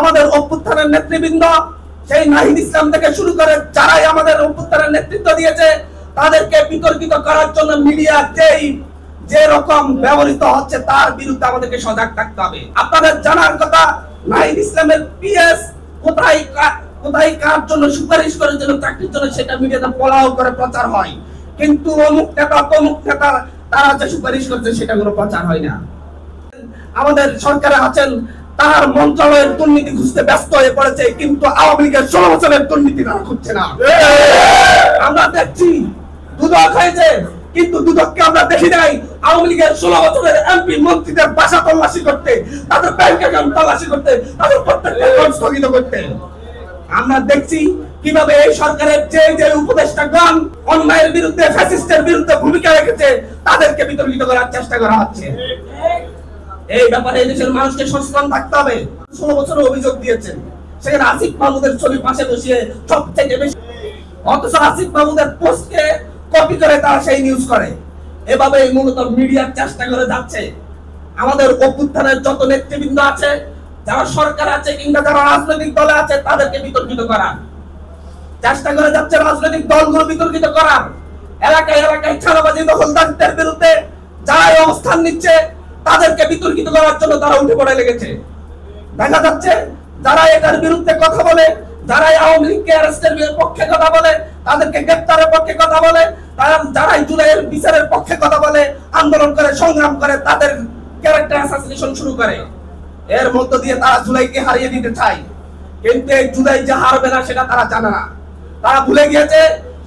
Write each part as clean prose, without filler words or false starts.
আমাদের অভ্যুত্থানের নেতৃবৃন্দ সেই নাহিদ ইসলাম থেকে শুরু করে যারাই আমাদের অভ্যুত্থানের নেতৃত্ব দিয়েছে তাদেরকে বিতর্কিত করার জন্য মিডিয়া যে রকম ব্যবহৃত হচ্ছে তার বিরুদ্ধে আমাদেরকে সজাগ থাকতে হবে। আপনাদের জানার কথা, নাহিদ ইসলামের পিএস কোথায় কার জন্য সুপারিশ করার জন্য চাকরির জন্য সেটা মিডিয়াতে পোলাও করে প্রচার হয়, কিন্তু অমুক নেতা তমুক নেতা তারা যে সুপারিশ করছে সেটা কোনো প্রচার হয় না। আমাদের সরকারে আছেন, তার মন্ত্রণালয়ের দুর্নীতি খুঁজতে ব্যস্ত হয়ে পড়েছে, কিন্তু আওয়ামী লীগের 16 বছরের দুর্নীতি তারা খুঁজছে না। আমরা দেখছি দুদক হয়েছে, কিন্তু দুদককে আমরা দেখি নাই আওয়ামী লীগের 16 বছরের এমপি মন্ত্রীদের বাসা তল্লাশি করতে, তাদের ব্যাংক অ্যাকাউন্ট তল্লাশি করতে, তাদের প্রত্যেকটা অ্যাকাউন্ট স্থগিত করতে। আমরা দেখছি কিভাবে এই সরকারের যে উপদেষ্টাগণ অন্যায়ের বিরুদ্ধে, ফ্যাসিস্টের বিরুদ্ধে ভূমিকা রেখেছে তাদেরকে বিতর্কিত করার চেষ্টা করা হচ্ছে। এই ব্যাপারে এই দেশের মানুষকে সচেতন থাকতে হবে। 16 বছরের অভিযোগ দিয়েছেন, সেখানে আসিফ মাহমুদের ছবি পাশে বসিয়ে সবচেয়ে বেশি, অথচ আসিফ মাহমুদের পোস্টকে কপি করে তারা সেই নিউজ করে। এভাবে মূলত মিডিয়ার চেষ্টা করে যাচ্ছে আমাদের অভ্যুত্থানের যত নেতৃবৃন্দ আছে, যারা সরকার আছে কিংবা যারা রাজনৈতিক দলে আছে তাদেরকে বিতর্কিত করার চেষ্টা করে যাচ্ছে, রাজনৈতিক দলগুলো বিতর্কিত করার, এলাকায় এলাকায় ছাড়াবাজি দখলদারদের বিরুদ্ধে যারাই অবস্থান নিচ্ছে তাদেরকে বিতর্কিত করার জন্য তারা উঠে পড়ে লেগেছে। দেখা যাচ্ছে যারা এটার বিরুদ্ধে কথা বলে, যারা আওয়ামী লীগকে অ্যারেস্টের পক্ষে কথা বলে, তাদেরকে গ্রেফতারের পক্ষে কথা বলে, যারা জুলাইয়ের বিচারের পক্ষে কথা বলে, আন্দোলন করে, সংগ্রাম করে, তাদের ক্যারেক্টার অ্যাসাসিনেশন শুরু করে। এর মধ্য দিয়ে তারা জুলাইকে হারিয়ে দিতে চায়, কিন্তু এই জুলাই যে হারবে না সেটা তারা জানে না। তারা ভুলে গিয়েছে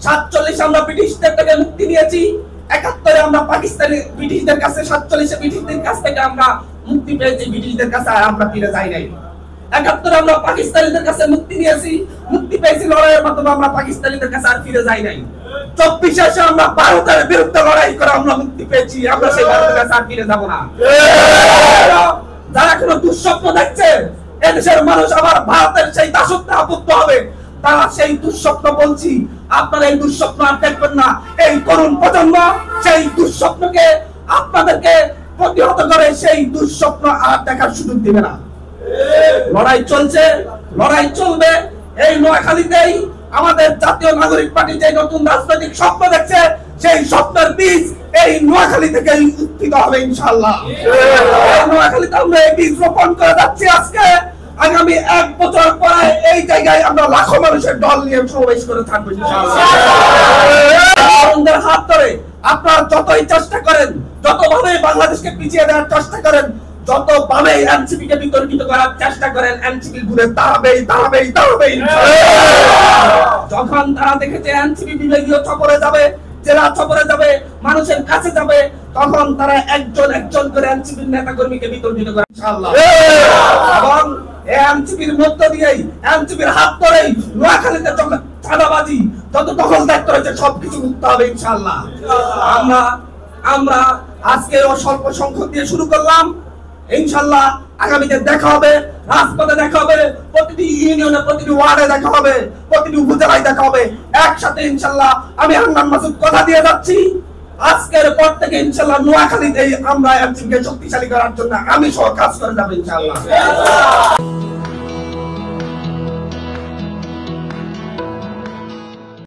47 আমরা ব্রিটিশদের থেকে মুক্তি নিয়েছি, 71 আমরা পাকিস্তানি ব্রিটিশদের কাছে, 47 ব্রিটিশদের কাছ থেকে আমরা মুক্তি পেয়েছি, ব্রিটিশদের কাছে আমরা ফিরে যাই নাই। 71 আমরা পাকিস্তানিদের কাছে মুক্তি নিয়েছি, মুক্তি পেয়েছি লড়াইয়ের মাধ্যমে, আমরা পাকিস্তানিদের কাছে আর ফিরে যাই নাই। 24 আমরা ভারতের বিরুদ্ধে লড়াই করে আমরা মুক্তি পেয়েছি, আমরা সেই ভারতের কাছে আর ফিরে যাব না। যারা কোনো দুঃস্বপ্ন দেখছে এদেশের মানুষ আবার ভারতের সেই দাসত্বে আবদ্ধ হবে, তারা সেই দুঃস্বপ্ন বলছি, আপনারা এই দুঃস্বপ্ন আর দেখবেন না। এই তরুণ প্রজন্ম সেই দুঃস্বপ্নকে আপনাদেরকে প্রতিহত করে সেই দুঃস্বপ্ন আর দেখার সুযোগ দিবে না। লড়াই চলছে, লড়াই চলবে। এই নোয়াখালীতেই আমাদের জাতীয় নাগরিক পার্টি যে নতুন রাজনৈতিক স্বপ্ন দেখছে, সেই স্বপ্নের বীজ এই নোয়াখালী থেকে উত্থিত হবে ইনশাআল্লাহ। এই নোয়াখালীতে আমরা এই বীজ রোপণ করে যাচ্ছি আজকে। আগামী 1 বছর পরে এই জায়গায় আমরা লাখো মানুষের দল নিয়ে সমাবেশ করে থাকবো ইনশাআল্লাহ। হাত ধরে আপনারা যতই চেষ্টা করেন, যতভাবে বাংলাদেশকে পিছিয়ে দেওয়ার চেষ্টা করেন, যতভাবে এনসিপি কে বিতর্কিত করার চেষ্টা করেন, এনসিপি ঘুরে দাঁড়াবেই। যখন তারা দেখেছে এনসিপি বিভাগীয় চক্রে যাবে, জেলা চক্রে যাবে, মানুষের কাছে যাবে, তখন তারা একজন করে এনসিপির নেতা কর্মীকে বিতর্কিত করে ইনশাআল্লাহ। এবং এনসিপির মধ্য দিয়েই, এনসিপির হাত ধরেই নোয়াখালীতে চাঁদাবাজি যত দখলদারিত্ব রয়েছে সবকিছু মুক্ত হবে ইনশাআল্লাহ। আমরা আজকে স্বল্প সংখ্যক দিয়ে শুরু করলাম, ইনশাআল্লাহ আগামীতে দেখা হবে, রাজপথে দেখা হবে, প্রতিটি ইউনিয়নে, প্রতিটি ওয়ার্ডে দেখা হবে, প্রতিটি উপজেলায় দেখা হবে একসাথে ইনশাআল্লাহ। আমি হান্নান মাসুদ কথা দিয়ে যাচ্ছি, আজকের পর থেকে ইনশাআল্লাহ নোয়াখালীতে আমরা এনসিপিকে শক্তিশালী করার জন্য আমি সহ কাজ করে যাবো ইনশাআল্লাহ।